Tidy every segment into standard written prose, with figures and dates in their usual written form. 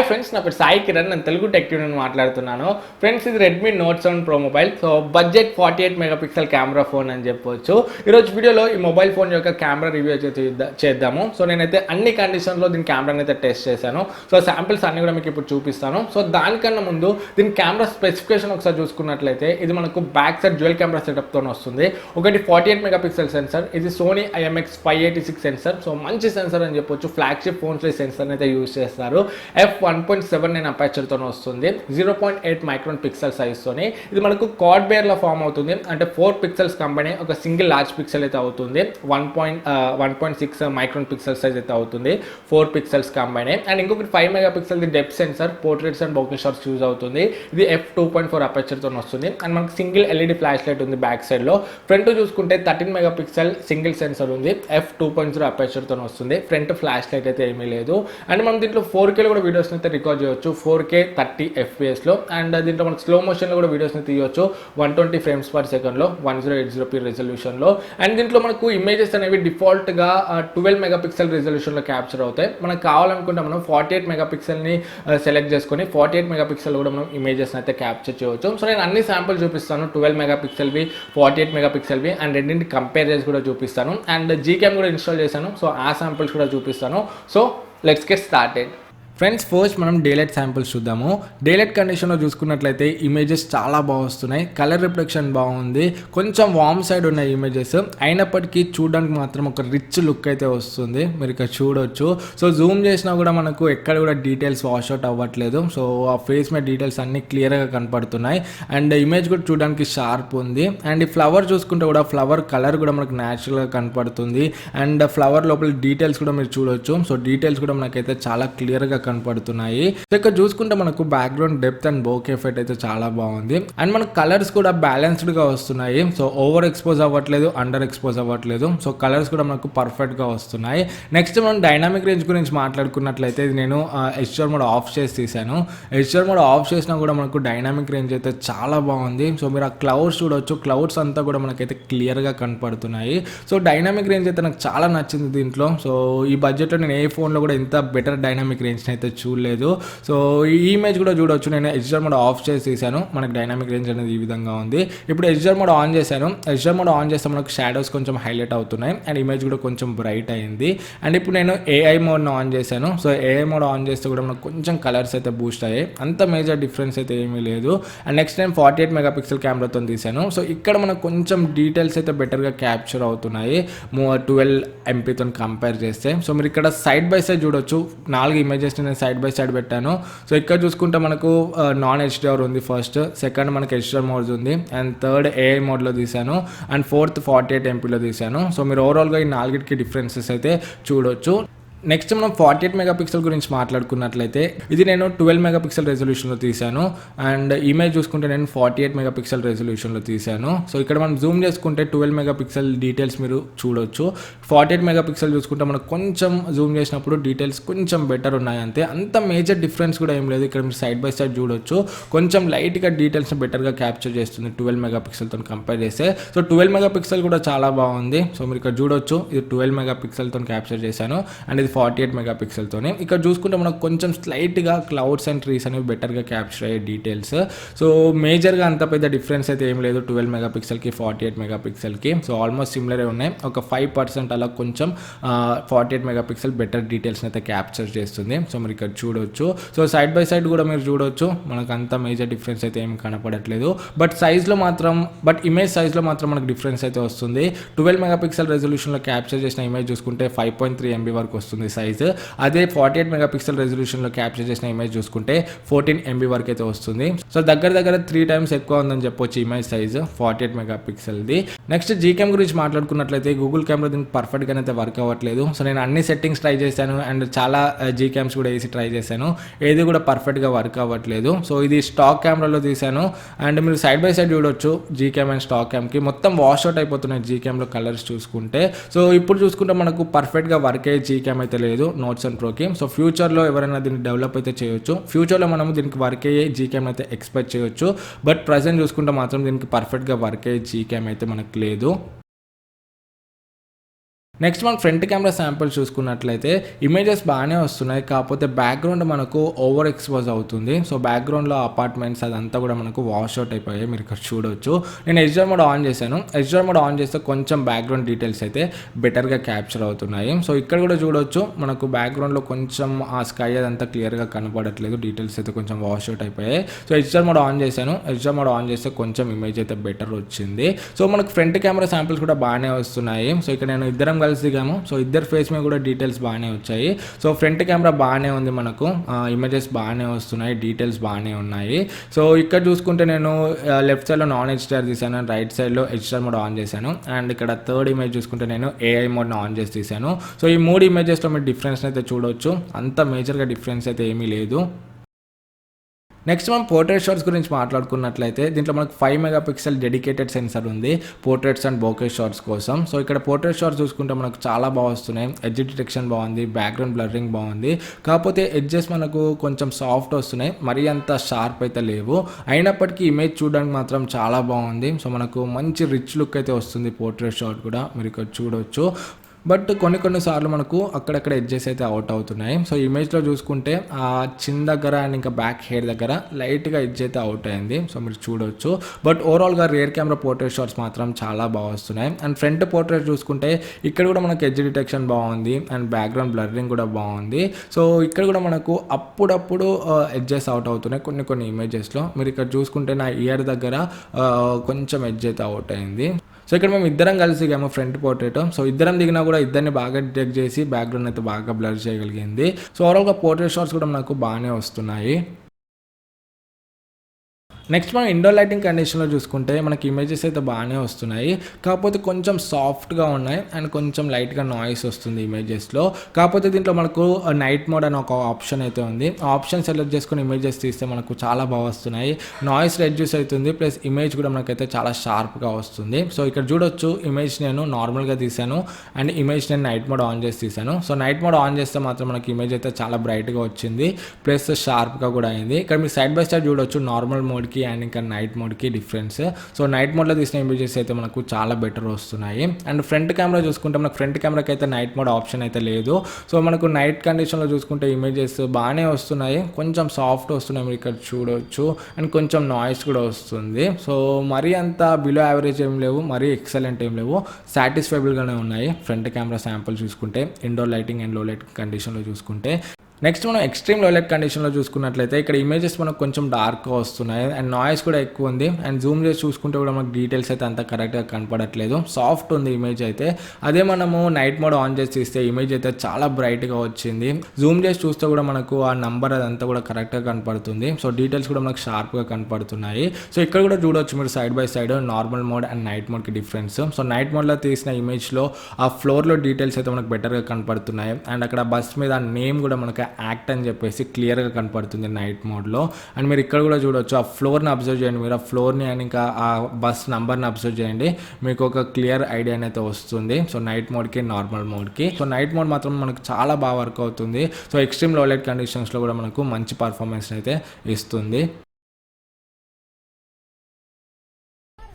Hi friends, నా పేరు సాయి కిరణ్. నేను తెలుగు టెక్ యూనియన్ మాట్లాడుతున్నాను. ఫ్రెండ్స్, ఇది Redmi note 7 pro mobile. So budget 48 megapixel camera phone అని చెప్పొచ్చు. ఈరోజు వీడియోలో ఈ మొబైల్ ఫోన్ యొక్క కెమెరా రివ్యూ అయితే చేద్దాము. సో నేనైతే అన్ని కండిషన్లో దీని కెమెరాని అయితే టెస్ట్ చేశాను. సో శాంపిల్స్ అన్ని కూడా మీకు ఇప్పుడు చూపిస్తాను. సో దానికన్నా ముందు దీని కెమెరా స్పెసిఫికేషన్ ఒకసారి చూసుకున్నట్లయితే ఇది మనకు బ్యాక్ సైడ్ డ్యూయల్ కెమెరా సెటప్తో వస్తుంది. ఒకటి 48 మెగాపిక్సెల్ సెన్సర్, ఇది సోనీ IMX 586 సెన్సర్. సో మంచి సెన్సర్ అని చెప్పొచ్చు. ఫ్లాగ్షిప్ ఫోన్స్ ఈ సెన్సర్ అయితే యూజ్ చేస్తారు. f1.79 అపర్చర్తో వస్తుంది. 0.8 మైక్రాన్ పిక్సెల్ సైజ్తోని ఇది మనకు కార్డ్ బేర్లో ఫామ్ అవుతుంది. అంటే 4 పిక్సెల్స్ కంబైన్ ఒక సింగిల్ లార్జ్ పిక్సెల్ అయితే అవుతుంది. 1.6 మైక్రాన్ పిక్సెల్ సైజ్ అయితే అవుతుంది. 4 పిక్సెల్స్ కంబైన్. అండ్ ఇంకొకటి 5 megapixel depth sensor, portraits and bokeh shots use అవుతుంది. ఇది f2.4 అపర్చర్తో వస్తుంది. అండ్ మనకు సింగిల్ LED ఫ్లాష్ లైట్ ఉంది బ్యాక్ సైడ్లో. ఫ్రంట్ చూసుకుంటే 13 మెగాపిక్సెల్ సింగిల్ సెన్సర్ ఉంది. f2.0 అపర్చర్తో వస్తుంది. ఫ్రంట్ ఫ్లాష్ లైట్ అయితే ఏమీ లేదు. అండ్ మనం దీంట్లో 4K కూడా వీడియోస్ అయితే రికార్డ్ చేయొచ్చు. 4K 30 FPS లో. అండ్ దీంట్లో మనకు స్లో మోషన్లో కూడా వీడియోస్ని తీయొచ్చు. 120 ఫ్రేమ్స్ పర్ సెకండ్లో 1080p రెజల్యూషన్లో. అండ్ దీంట్లో మనకు ఇమేజెస్ అనేవి డిఫాల్ట్గా 12 మెగాపిక్సెల్ రెజల్యూషన్లో క్యాప్చర్ అవుతాయి. మనకు కావాలనుకుంటే మనం 48 మెగాపిక్సెల్ని సెలెక్ట్ చేసుకొని 48 మెగాపిక్సెల్ కూడా మనం ఇమేజెస్ని అయితే క్యాప్చర్ చేయవచ్చు. సో నేను అన్ని శాంపుల్ చూపిస్తాను. 12 మెగాపిక్సెల్వి, 48 మెగాపిక్సెల్వి అండ్ రెండింటి కంపేర్ చేసి కూడా చూపిస్తాను. అండ్ Gcam కూడా ఇన్స్టాల్ చేశాను. సో ఆ శాంపుల్స్ కూడా చూపిస్తాను. So let's get started. Friends, first మనం డేలైట్ శాంపుల్స్ చూద్దాము. డేలైట్ కండిషన్లో చూసుకున్నట్లయితే ఇమేజెస్ చాలా బాగా వస్తున్నాయి. కలర్ రిఫ్లెక్షన్ బాగుంది. కొంచెం వార్మ్ సైడ్ ఉన్నాయి ఇమేజెస్, అయినప్పటికీ చూడడానికి మాత్రం ఒక రిచ్ లుక్ అయితే వస్తుంది. మీరు ఇక్కడ చూడొచ్చు. సో జూమ్ చేసినా కూడా మనకు ఎక్కడ కూడా డీటెయిల్స్ వాష్ అవుట్ అవ్వట్లేదు. సో ఆ ఫేస్ మీద డీటెయిల్స్ అన్నీ క్లియర్గా కనపడుతున్నాయి. అండ్ ఇమేజ్ కూడా చూడడానికి షార్ప్ ఉంది. అండ్ ఈ ఫ్లవర్ చూసుకుంటే కూడా ఫ్లవర్ కలర్ కూడా మనకు న్యాచురల్గా కనపడుతుంది. అండ్ ఫ్లవర్ లోపల డీటెయిల్స్ కూడా మీరు చూడొచ్చు. సో డీటెయిల్స్ కూడా మనకైతే చాలా క్లియర్గా కనపడుతున్నాయి. సో ఇక్కడ చూసుకుంటే మనకు background depth and bouquet effect అయితే చాలా బాగుంది. అండ్ మనకు కలర్స్ కూడా బ్యాలెన్స్డ్ గా వస్తున్నాయి. సో ఓవర్ ఎక్స్పోజ్ అవ్వట్లేదు, అండర్ ఎక్స్పోజ్ అవ్వట్లేదు. సో కలర్స్ కూడా మనకు పర్ఫెక్ట్ గా వస్తున్నాయి. నెక్స్ట్ మనం డైనామిక్ రేంజ్ గురించి మాట్లాడుకున్నట్లయితే ఇది నేను HDR మోడ్ ఆఫ్ చేసి తీసాను. HDR మోడ్ ఆఫ్ చేసినా కూడా మనకు డైనామిక్ రేంజ్ అయితే చాలా బాగుంది. సో మీరు ఆ క్లౌడ్స్ చూడొచ్చు. క్లౌడ్స్ అంతా కూడా మనకైతే క్లియర్ గా కనపడుతున్నాయి. సో డైనామిక్ రేంజ్ అయితే నాకు చాలా నచ్చింది దీంట్లో. సో ఈ బడ్జెట్లో నేను ఏ ఫోన్లో కూడా ఇంత బెటర్ డైనామిక్ రేంజ్ అయితే చూడలేదు. సో ఈ ఇమేజ్ కూడా చూడొచ్చు. నేను HDR మోడ్ ఆఫ్ చేసి తీసాను. మనకు డైనామిక్ రేంజ్ అనేది ఈ విధంగా ఉంది. ఇప్పుడు HDR మోడ్ ఆన్ చేశాను. HDR మోడ్ ఆన్ చేస్తే మనకు షాడోస్ కొంచెం హైలైట్ అవుతున్నాయి. అండ్ ఇమేజ్ కూడా కొంచెం బ్రైట్ అయింది. అండ్ ఇప్పుడు నేను AI మోడ్ను ఆన్ చేశాను. సో AI మోడ్ ఆన్ చేస్తే కూడా మనకు కొంచెం కలర్స్ అయితే బూస్ట్ అయ్యాయి. అంత మేజర్ డిఫరెన్స్ అయితే ఏమీ లేదు. అండ్ నెక్స్ట్ నేను 48 మెగాపిక్సెల్ కెమెరాతో తీసాను. సో ఇక్కడ మనకు కొంచెం డీటెయిల్స్ అయితే బెటర్గా క్యాప్చర్ అవుతున్నాయి 12 MP తో కంపేర్ చేస్తే. సో మీరు ఇక్కడ సైడ్ బై సైడ్ చూడొచ్చు. 4 ఇమేజెస్ నేను సైడ్ బై సైడ్ పెట్టాను. సో ఇక్కడ చూసుకుంటే మనకు నాన్ HDR ఉంది ఫస్ట్, సెకండ్ మనకి HDR మోడ్ ఉంది, అండ్ థర్డ్ AI మోడ్లో తీసాను, అండ్ ఫోర్త్ 48 MP తీసాను. సో మీరు ఓవరాల్గా ఈ 4కి డిఫరెన్సెస్ అయితే చూడొచ్చు. నెక్స్ట్ మనం 48 మెగాపిక్సెల్ గురించి మాట్లాడుకున్నట్లయితే ఇది నేను 12 మెగాపిక్సెల్ రెజల్యూషన్లో తీసాను. అండ్ ఇమేజ్ చూసుకుంటే నేను 48 మెగాపిక్సెల్ రెజల్యూషన్లో తీసాను. సో ఇక్కడ మనం జూమ్ చేసుకుంటే 12 మెగాపిక్సెల్ డీటెయిల్స్ మీరు చూడొచ్చు. 48 మెగాపిక్సెల్ చూసుకుంటే మనకు కొంచెం జూమ్ చేసినప్పుడు డీటెయిల్స్ కొంచెం బెటర్ ఉన్నాయి అంతే. అంత మేజర్ డిఫరెన్స్ కూడా ఏం లేదు. ఇక్కడ మీరు సైడ్ బై సైడ్ చూడొచ్చు. కొంచెం లైట్గా డీటెయిల్స్ని బెటర్గా క్యాప్చర్ చేస్తుంది 12 మెగాపిక్సెల్తో కంపేర్ చేస్తే. సో 12 మెగాపిక్సెల్ కూడా చాలా బాగుంది. సో మీరు ఇక్కడ చూడొచ్చు. ఇది 12 మెగాపిక్సెల్తో క్యాప్చర్ చేశాను. అండ్ ఇది 48 మెగాపిక్సెల్తోనే. ఇక్కడ చూసుకుంటే మనకు కొంచెం స్లైట్గా క్లౌడ్స్ అండ్ ట్రీస్ అనేవి బెటర్గా క్యాప్చర్ అయ్యే డీటెయిల్స్. సో మేజర్గా అంత పెద్ద డిఫరెన్స్ అయితే ఏం లేదు 12 మెగాపిక్సెల్కి 48 మెగాపిక్సెల్కి. సో ఆల్మోస్ట్ సిమిలరే ఉన్నాయి. ఒక 5% అలా కొంచెం 48 మెగాపిక్సెల్ బెటర్ డీటెయిల్స్ని అయితే క్యాప్చర్ చేస్తుంది. సో మీరు ఇక్కడ చూడొచ్చు. సో సైడ్ బై సైడ్ కూడా మీరు చూడొచ్చు. మనకు అంత మేజర్ డిఫరెన్స్ అయితే ఏం కనపడట్లేదు. బట్ ఇమేజ్ సైజ్లో మాత్రం మనకు డిఫరెన్స్ అయితే వస్తుంది. 12 మెగాపిక్సెల్ రెజల్యూషన్లో క్యాప్చర్ చేసిన ఇమేజ్ చూసుకుంటే 5.3 MB వరకు వస్తుంది సైజు. అదే 48 మెగాపిక్సెల్ రెజల్యూషన్లో క్యాప్చర్ చేసిన ఇమేజ్ చూసుకుంటే 14 MB వరకు అయితే వస్తుంది. సో దగ్గర 3 times ఎక్కువ ఉందని చెప్పొచ్చు ఇమేజ్ సైజు 48 మెగాపిక్సెల్ది. నెక్స్ట్ Gcam గురించి మాట్లాడుకున్నట్లయితే గూగుల్ కెమెరా దీనికి పర్ఫెక్ట్గా అయితే వర్క్ అవ్వట్లేదు. సో నేను అన్ని సెట్టింగ్స్ ట్రై చేశాను అండ్ చాలా Gcams కూడా వేసి ట్రై చేశాను. ఏది కూడా పర్ఫెక్ట్గా వర్క్ అవ్వట్లేదు. సో ఇది స్టాక్ కెమెరాలో తీశాను. అండ్ మీరు సైడ్ బై సైడ్ చూడొచ్చు Gcam అండ్ స్టాక్ క్యామ్కి. మొత్తం వాష్ అవుట్ అయిపోతున్నాయి Gcamలో కలర్స్ చూసుకుంటే. సో ఇప్పుడు చూసుకుంటే మనకు పర్ఫెక్ట్గా వర్క్ అయ్యే Gcam అయితే లేదు నోట్ 7 ప్రోకి. సో ఫ్యూచర్లో ఎవరైనా దీన్ని డెవలప్ అయితే చేయొచ్చు. ఫ్యూచర్లో మనము దీనికి వర్క్ అయ్యే Gcam అయితే ఎక్స్పెక్ట్ చేయొచ్చు. బట్ ప్రజెంట్ చూసుకుంటే మాత్రం దీనికి పర్ఫెక్ట్గా వర్క్ అయ్యే Gcam అయితే మనకు లేదు. నెక్స్ట్ మనం ఫ్రంట్ కెమెరా శాంపుల్ చూసుకున్నట్లయితే ఇమేజెస్ బాగానే వస్తున్నాయి, కాకపోతే బ్యాక్గ్రౌండ్ మనకు ఓవర్ ఎక్స్పోజ్ అవుతుంది. సో బ్యాక్గ్రౌండ్లో అపార్ట్మెంట్స్ అదంతా కూడా మనకు వాష్ అవుట్ అయిపోయాయి, మీరు ఇక్కడ చూడొచ్చు. నేను HDR మోడ్ ఆన్ చేశాను. HDR మోడ్ ఆన్ చేస్తే కొంచెం బ్యాక్గ్రౌండ్ డీటెయిల్స్ అయితే బెటర్గా క్యాప్చర్ అవుతున్నాయి. సో ఇక్కడ కూడా చూడొచ్చు, మనకు బ్యాక్గ్రౌండ్లో కొంచెం ఆ స్కై అదంతా క్లియర్గా కనపడట్లేదు, డీటెయిల్స్ అయితే కొంచెం వాష్ అవుట్ అయిపోయాయి. సో HDR మోడ్ ఆన్ చేశాను. HDR మోడ్ ఆన్ చేస్తే కొంచెం ఇమేజ్ అయితే బెటర్ వచ్చింది. సో మనకు ఫ్రంట్ కెమెరా శాంపిల్స్ కూడా బాగానే వస్తున్నాయి. సో ఇక్కడ నేను ఇద్దరం కలిసి దిగాము. సో ఇద్దరు ఫేస్ మీద కూడా డీటెయిల్స్ బాగానే వచ్చాయి. సో ఫ్రంట్ కెమెరా బాగానే ఉంది, మనకు ఇమేజెస్ బాగానే వస్తున్నాయి, డీటెయిల్స్ బాగానే ఉన్నాయి. సో ఇక్కడ చూసుకుంటే నేను లెఫ్ట్ సైడ్లో నాన్ HDR తీసాను, రైట్ సైడ్లో HDR మోడ్ ఆన్ చేశాను. అండ్ ఇక్కడ థర్డ్ ఇమేజ్ చూసుకుంటే నేను AI మోడ్ని ఆన్ చేసి తీసాను. సో ఈ 3 ఇమేజెస్లో మీరు డిఫరెన్స్ అయితే చూడవచ్చు, అంత మేజర్గా డిఫరెన్స్ అయితే ఏమీ లేదు. నెక్స్ట్ మనం పోర్ట్రేట్ షాట్స్ గురించి మాట్లాడుకున్నట్లయితే దీంట్లో మనకు 5 మెగాపిక్సెల్ డెడికేటెడ్ సెన్సర్ ఉంది పోర్ట్రేట్స్ అండ్ బోకే షాట్స్ కోసం. సో ఇక్కడ పోర్ట్రేట్ షాట్స్ చూసుకుంటే మనకు చాలా బాగా వస్తున్నాయి, ఎడ్జ్ డిటెక్షన్ బాగుంది, బ్యాక్గ్రౌండ్ బ్లర్రింగ్ బాగుంది, కాకపోతే ఎడ్జెస్ మనకు కొంచెం సాఫ్ట్ వస్తున్నాయి, మరీ అంత షార్ప్ అయితే లేవు. అయినప్పటికీ ఇమేజ్ చూడడానికి మాత్రం చాలా బాగుంది. సో మనకు మంచి రిచ్ లుక్ అయితే వస్తుంది పోర్ట్రేట్ షాట్ కూడా, మీరు ఇక్కడ చూడొచ్చు. బట్ కొన్నిసార్లు మనకు అక్కడక్కడ ఎడ్జెస్ అయితే అవుట్ అవుతున్నాయి. సో ఇమేజ్లో చూసుకుంటే ఆ చిన్ దగ్గర అండ్ ఇంకా బ్యాక్ హెయిర్ దగ్గర లైట్గా ఎడ్జ్ అయితే అవుట్ అయింది, సో మీరు చూడొచ్చు. బట్ ఓవరాల్గా రియర్ కెమెరా పోర్ట్రేట్ షాట్స్ మాత్రం చాలా బాగా వస్తున్నాయి. అండ్ ఫ్రంట్ పోర్ట్రేట్ చూసుకుంటే ఇక్కడ కూడా మనకు ఎడ్జ్ డిటెక్షన్ బాగుంది అండ్ బ్యాక్గ్రౌండ్ బ్లర్రింగ్ కూడా బాగుంది. సో ఇక్కడ కూడా మనకు అప్పుడప్పుడు ఎడ్జెస్ అవుట్ అవుతున్నాయి కొన్ని ఇమేజెస్లో. మీరు ఇక్కడ చూసుకుంటే నా ఇయర్ దగ్గర కొంచెం ఎడ్జ్ అయితే అవుట్ అయింది. సో ఇక్కడ మేము ఇద్దరం కలిసి దిగాము ఫ్రంట్ పోర్ట్రేట్. సో ఇద్దరం దిగినా కూడా ఇద్దరిని బాగా డిటెక్ట్ చేసి బ్యాక్గ్రౌండ్ అయితే బాగా బ్లర్ చేయగలిగింది. సో ఓవరాల్గా పోర్ట్రేట్ షాట్స్ కూడా నాకు బాగానే వస్తున్నాయి. నెక్స్ట్ మనం ఇండోర్ లైటింగ్ కండిషన్లో చూసుకుంటే మనకి ఇమేజెస్ అయితే బాగానే వస్తున్నాయి, కాకపోతే కొంచెం సాఫ్ట్గా ఉన్నాయి అండ్ కొంచెం లైట్గా నాయిస్ వస్తుంది ఇమేజెస్లో. కాకపోతే దీంట్లో మనకు నైట్ మోడ్ అని ఒక ఆప్షన్ అయితే ఉంది, ఆ ఆప్షన్ సెలెక్ట్ చేసుకుని ఇమేజెస్ తీస్తే మనకు చాలా బాగా వస్తున్నాయి, నాయిస్ రెడ్యూస్ అవుతుంది, ప్లస్ ఇమేజ్ కూడా మనకైతే చాలా షార్ప్గా వస్తుంది. సో ఇక్కడ చూడొచ్చు, ఇమేజ్ నేను నార్మల్గా తీసాను అండ్ ఇమేజ్ నేను నైట్ మోడ్ ఆన్ చేసి తీసాను. సో నైట్ మోడ్ ఆన్ చేస్తే మాత్రం మనకి ఇమేజ్ అయితే చాలా బ్రైట్గా వచ్చింది, ప్లస్ షార్ప్గా కూడా అయింది. ఇక్కడ మీరు సైడ్ బై సైడ్ చూడొచ్చు నార్మల్ మోడ్కి అండ్ ఇంకా నైట్ మోడ్కి డిఫరెన్స్. సో నైట్ మోడ్లో తీసిన ఇమేజెస్ అయితే మనకు చాలా బెటర్ వస్తున్నాయి. అండ్ ఫ్రంట్ కెమెరా చూసుకుంటే మనకు ఫ్రంట్ కెమెరాకి అయితే నైట్ మోడ్ ఆప్షన్ అయితే లేదు. సో మనకు నైట్ కండిషన్లో చూసుకుంటే ఇమేజెస్ బాగానే వస్తున్నాయి, కొంచెం సాఫ్ట్ వస్తున్నాయి, మీరు ఇక్కడ చూడొచ్చు. అండ్ కొంచెం నాయిస్ కూడా వస్తుంది. సో మరీ అంత బిలో యావరేజ్ ఏం లేవు, మరీ ఎక్సలెంట్ ఏం లేవు, సాటిస్ఫైబుల్గానే ఉన్నాయి ఫ్రంట్ కెమెరా శాంపుల్ చూసుకుంటే ఇండోర్ లైటింగ్ అండ్ లో లైట్ కండిషన్లో చూసుకుంటే. నెక్స్ట్ మనం ఎక్స్ట్రీమ్ లో లైట్ కండిషన్లో చూసుకున్నట్లయితే ఇక్కడ ఇమేజెస్ మనకు కొంచెం డార్క్గా వస్తున్నాయి అండ్ నాయిస్ కూడా ఎక్కువ ఉంది. అండ్ జూమ్ చేసి చూసుకుంటే కూడా మనకు డీటెయిల్స్ అయితే అంత కరెక్ట్గా కనపడట్లేదు, సాఫ్ట్ ఉంది ఇమేజ్ అయితే. అదే మనము నైట్ మోడ్ ఆన్ చేసి తీస్తే ఇమేజ్ అయితే చాలా బ్రైట్గా వచ్చింది. జూమ్ చేసి చూస్తే కూడా మనకు ఆ నంబర్ అదంతా కూడా కరెక్ట్గా కనపడుతుంది. సో డీటెయిల్స్ కూడా మనకు షార్ప్గా కనపడుతున్నాయి. సో ఇక్కడ కూడా చూడవచ్చు మీరు side by side normal mode and night మోడ్కి డిఫరెన్స్. సో నైట్ మోడ్లో తీసిన ఇమేజ్లో ఆ ఫ్లోర్లో డీటెయిల్స్ అయితే మనకు బెటర్గా కనపడుతున్నాయి. అండ్ అక్కడ బస్ మీద నేమ్ కూడా మనకు యాక్ట్ అని చెప్పేసి క్లియర్గా కనపడుతుంది నైట్ మోడ్లో. అండ్ మీరు ఇక్కడ కూడా చూడొచ్చు, ఆ ఫ్లోర్ని అబ్జర్వ్ చేయండి, మీరు ఆ ఫ్లోర్ని అండ్ ఇంకా ఆ బస్ నంబర్ని అబ్జర్వ్ చేయండి, మీకు ఒక క్లియర్ ఐడియా అయితే వస్తుంది. సో నైట్ మోడ్కి నార్మల్ మోడ్కి. సో నైట్ మోడ్ మాత్రం మనకు చాలా బాగా వర్క్ అవుతుంది. సో ఎక్స్ట్రీమ్ లో లైట్ కండిషన్స్లో కూడా మనకు మంచి పర్ఫార్మెన్స్ అయితే ఇస్తుంది.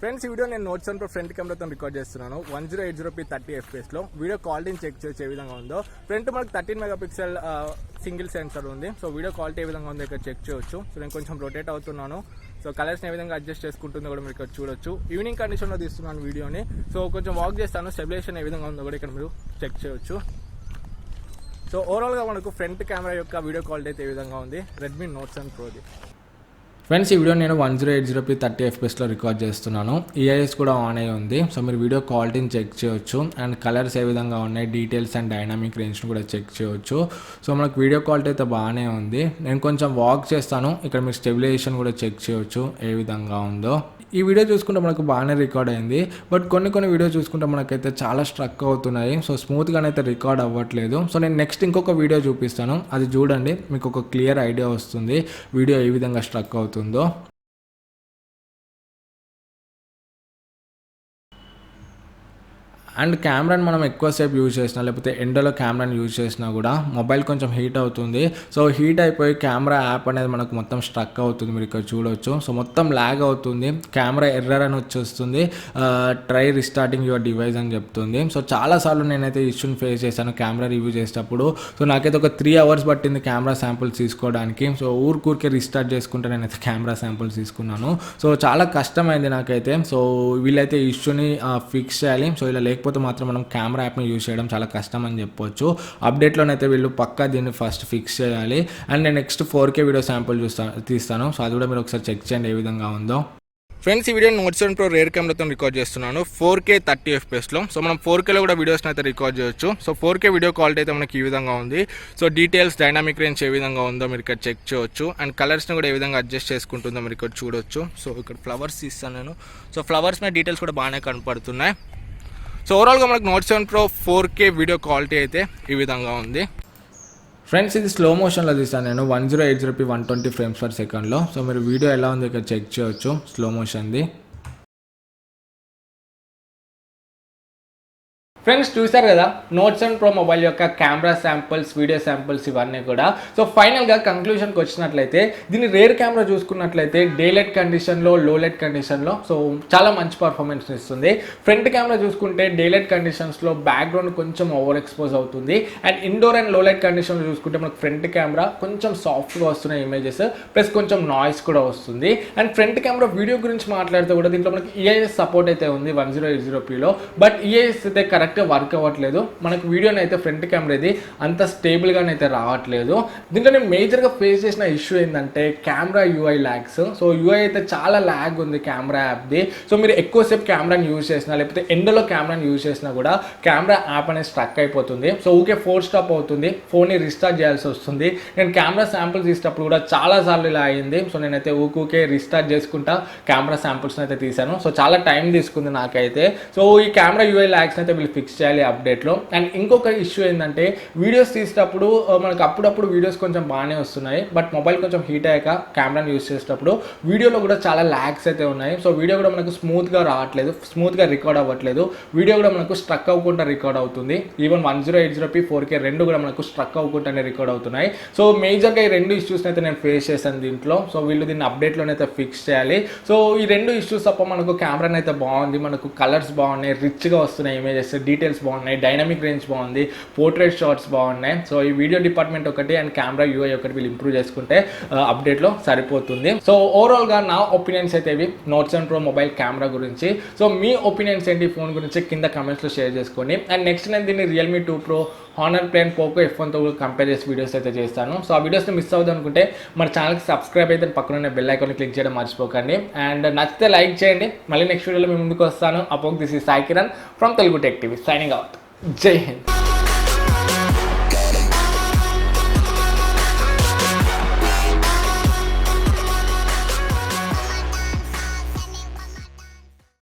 ఫ్రెండ్స్, ఈ వీడియో నేను నోట్స్ అండ్ ఫ్రంట్ కెమెరాతో రికార్డ్ చేస్తున్నాను 1080p 30 fps వీడియో క్వాలిటీని చెక్ చేసి ఏ విధంగా ఉందో. ఫ్రంట్ మనకు 13 మెగాపిక్సెల్ సింగిల్ సెన్సర్ ఉంది. సో వీడియో క్వాలిటీ ఏ విధంగా ఉందో ఇక్కడ చెక్ చేయొచ్చు. సో నేను కొంచెం రొటేట్ అవుతున్నాను. సో కలర్స్ని ఏ విధంగా అడ్జస్ట్ చేసుకుంటుందో కూడా మీరు ఇక్కడ చూడొచ్చు. ఈవినింగ్ కండిషన్లో తీస్తున్నాను వీడియోని. సో కొంచెం వాక్ చేస్తాను, స్టెబిలైజేషన్ ఏ విధంగా ఉందో కూడా ఇక్కడ మీరు చెక్ చేయొచ్చు. సో ఓవరాల్గా మనకు ఫ్రంట్ కెమెరా యొక్క వీడియో క్వాలిటీ అయితే ఏ విధంగా ఉంది రెడ్మీ నోట్ 7 ప్రోది. ఫ్రెండ్స్, ఈ వీడియో నేను 1080p 30 fps రికార్డ్ చేస్తున్నాను. EIS కూడా ఆన్ అయ్యి ఉంది. సో మీరు వీడియో క్వాలిటీని చెక్ చేయొచ్చు అండ్ కలర్స్ ఏ విధంగా ఉన్నాయి, డీటెయిల్స్ అండ్ డైనామిక్ రేంజ్ని కూడా చెక్ చేయొచ్చు. సో మనకు వీడియో క్వాలిటీ అయితే బాగానే ఉంది. నేను కొంచెం వాక్ చేస్తాను, ఇక్కడ మీరు స్టెబిలైజేషన్ కూడా చెక్ చేయొచ్చు ఏ విధంగా ఉందో. ఈ వీడియో చూసుకుంటే మనకు బాగానే రికార్డ్ అయింది, బట్ కొన్ని వీడియో చూసుకుంటే మనకైతే చాలా స్ట్రక్ అవుతున్నాయి. సో స్మూత్గానైతే రికార్డ్ అవ్వట్లేదు. సో నేను నెక్స్ట్ ఇంకొక వీడియో చూపిస్తాను, అది చూడండి, మీకు ఒక క్లియర్ ఐడియా వస్తుంది వీడియో ఏ విధంగా స్ట్రక్ అవుతుందో. అండ్ కెమెరాని మనం ఎక్కువసేపు యూజ్ చేసినా లేకపోతే ఎండలో కెమెరాని యూజ్ చేసినా కూడా మొబైల్ కొంచెం హీట్ అవుతుంది. సో హీట్ అయిపోయి కెమెరా యాప్ అనేది మనకు మొత్తం స్ట్రక్ అవుతుంది. మీరు ఇక్కడ చూడవచ్చు. సో మొత్తం ల్యాగ్ అవుతుంది, కెమెరా ఎర్రర్ అని వచ్చేస్తుంది, ట్రై రిస్టార్టింగ్ యువర్ డివైస్ అని చెప్తుంది. సో చాలాసార్లు నేనైతే ఇష్యూని ఫేస్ చేశాను కెమెరా రివ్యూ చేసేటప్పుడు. సో నాకైతే ఒక 3 hours పట్టింది కెమెరా శాంపుల్స్ తీసుకోవడానికి. సో ఊరికే రిస్టార్ట్ చేసుకుంటే నేనైతే కెమెరా శాంపుల్స్ తీసుకున్నాను. సో చాలా కష్టమైంది నాకైతే. సో వీళ్ళైతే ఇష్యూని ఫిక్స్ చేయాలి. సో ఇలా లేకపోతే మాత్రం మనం కెమెరా యాప్ని యూజ్ చేయడం చాలా కష్టం అని చెప్పొచ్చు. అప్డేట్లోనైతే వీళ్ళు పక్కా దీన్ని ఫస్ట్ ఫిక్స్ చేయాలి. అండ్ నేను నెక్స్ట్ 4K వీడియో శాంపుల్ తీస్తాను. సో అది కూడా మీరు ఒకసారి చెక్ చేయండి ఏ విధంగా ఉందో. ఫ్రెండ్స్, ఈ వీడియో నోట్ 7 Pro రేర్ కెమెరాతో రికార్డ్ చేస్తున్నాను 4K 30 FPS. సో మనం 4Kలో కూడా వీడియోస్ని అయితే రికార్డ్ చేయొచ్చు. సో 4K వీడియో క్వాలిటీ అయితే మనకి ఈ విధంగా ఉంది. సో డీటెయిల్స్, డైనామిక్ రేంజ్ ఏ విధంగా ఉందో మీరు ఇక్కడ చెక్ చేయొచ్చు. అండ్ కలర్స్ని కూడా ఏ విధంగా అడ్జస్ట్ చేసుకుంటుందో మీరు ఇక్కడ చూడొచ్చు. సో ఇక్కడ ఫ్లవర్స్ ఇస్తాను నేను. సో ఫ్లవర్స్ మీద డీటెయిల్స్ కూడా బాగానే కనపడుతున్నాయి. సో ఓవరాల్గా మనకు note 7 Pro 4K video quality అయితే ఈ విధంగా ఉంది. ఫ్రెండ్స్, ఇది స్లో మోషన్లో తీస్తాను నేను 1080p 120 frames/second. సో మీరు వీడియో ఎలా ఉంది ఇక్కడ చెక్ చేయొచ్చు స్లో మోషన్ది. ఫ్రెండ్స్, చూసారు కదా నోట్ 7 Pro మొబైల్ యొక్క కెమెరా శాంపుల్స్, వీడియో శాంపుల్స్ ఇవన్నీ కూడా. సో ఫైనల్గా కంక్లూషన్కి వచ్చినట్లయితే దీన్ని రేర్ కెమెరా చూసుకున్నట్లయితే డే లైట్ కండిషన్లో, లో లైట్ కండిషన్లో సో చాలా మంచి పర్ఫార్మెన్స్ ఇస్తుంది. ఫ్రంట్ కెమెరా చూసుకుంటే డే లైట్ కండిషన్స్లో బ్యాక్గ్రౌండ్ కొంచెం ఓవర్ ఎక్స్పోజ్ అవుతుంది. అండ్ ఇండోర్ అండ్ లో లైట్ కండిషన్లో చూసుకుంటే మనకు ఫ్రంట్ కెమెరా కొంచెం సాఫ్ట్గా వస్తున్నాయి ఇమేజెస్, ప్లస్ కొంచెం నాయిస్ కూడా వస్తుంది. అండ్ ఫ్రంట్ కెమెరా వీడియో గురించి మాట్లాడితే కూడా దీంట్లో మనకి EIS సపోర్ట్ అయితే ఉంది 1080pలో. బట్ EIS అయితే కరెక్ట్ వర్క్ అవ్వట్లేదు. మనకు వీడియోని అయితే ఫ్రంట్ కెమెరా ఇది అంత స్టేబుల్గానైతే రావట్లేదు. దీంట్లో నేను మేజర్గా ఫేస్ చేసిన ఇష్యూ ఏంటంటే camera UI lags. So UI అయితే చాలా ల్యాగ్ ఉంది కెమెరా యాప్ది. సో మీరు ఎక్కువసేపు కెమెరాని యూజ్ చేసినా లేకపోతే ఎండలో కెమెరాని యూజ్ చేసినా కూడా కెమెరా యాప్ అనేది స్ట్రక్ అయిపోతుంది. సో ఊకే ఫోర్ స్టాప్ అవుతుంది, ఫోన్ని రిస్టార్ట్ చేయాల్సి వస్తుంది. నేను కెమెరా శాంపుల్స్ తీసేటప్పుడు కూడా చాలాసార్లు ఇలా అయింది. సో నేనైతే ఊకే రిస్టార్ట్ చేసుకుంటా కెమెరా శాంపుల్స్ని అయితే తీసాను. సో చాలా టైం తీసుకుంది నాకైతే. సో ఈ కెమెరా UI ల్యాగ్స్ని అయితే వీళ్ళు ఫిక్స్ చేయాలి అప్డేట్లో. అండ్ ఇంకొక ఇష్యూ ఏంటంటే వీడియోస్ తీసేటప్పుడు మనకు అప్పుడప్పుడు వీడియోస్ కొంచెం బాగానే వస్తున్నాయి, బట్ మొబైల్ కొంచెం హీట్ అయ్యాక కెమెరాని యూజ్ చేసేటప్పుడు వీడియోలో కూడా చాలా ల్యాగ్స్ అయితే ఉన్నాయి. సో వీడియో కూడా మనకు స్మూత్గా రావట్లేదు, స్మూత్గా రికార్డ్ అవ్వట్లేదు. వీడియో కూడా మనకు స్ట్రక్ అవ్వకుండా రికార్డ్ అవుతుంది. ఈవెన్ 1080p 4K రెండు కూడా మనకు స్ట్రక్ అవ్వకుండానే రికార్డ్ అవుతున్నాయి. సో మేజర్గా ఈ రెండు ఇష్యూస్ని అయితే నేను ఫేస్ చేశాను దీంట్లో. సో వీళ్ళు దీన్ని అప్డేట్లోనైతే ఫిక్స్ చేయాలి. సో ఈ రెండు ఇష్యూస్ తప్ప మనకు కెమెరాని అయితే బాగుంది, మనకు కలర్స్ బాగున్నాయి, రిచ్గా వస్తున్నాయి ఇమేజెస్, డీటెయిల్స్ బాగున్నాయి, డైనమిక్ రేంజ్ బాగుంది, పోర్ట్రేట్ షాట్స్ బాగున్నాయి. సో ఈ వీడియో డిపార్ట్మెంట్ ఒకటి అండ్ కెమెరా UI ఒకటి వీళ్ళు ఇంప్రూవ్ చేసుకుంటే అప్డేట్లో సరిపోతుంది. సో ఓవరాల్గా నా ఒపీనియన్స్ అయితే ఇవి నోట్ 7 Pro మొబైల్ కెమెరా గురించి. సో మీ ఒపీనియన్స్ ఏంటి ఫోన్ గురించి కింద కమెంట్స్లో షేర్ చేసుకోండి. అండ్ నెక్స్ట్ నేను దీన్ని Realme 2 Pro, Honor Play, Poco F1తో కంపేర్ చేసి వీడియోస్ అయితే చేస్తాను. సో ఆ వీడియోస్ని మిస్ అవుతుంది అనుకుంటే మన ఛానల్కి సబ్స్క్రైబ్ అయితే పక్కన బెల్ ఐకాన్ని క్లిక్ చేయడం మర్చిపోకండి. అండ్ నచ్చితే లైక్ చేయండి. మళ్ళీ నెక్స్ట్ వీడియోలో మీ ముందుకు వస్తాను. అపోక్ this is Sai Kiran from Telugu tech TV signing out. Jai Hind.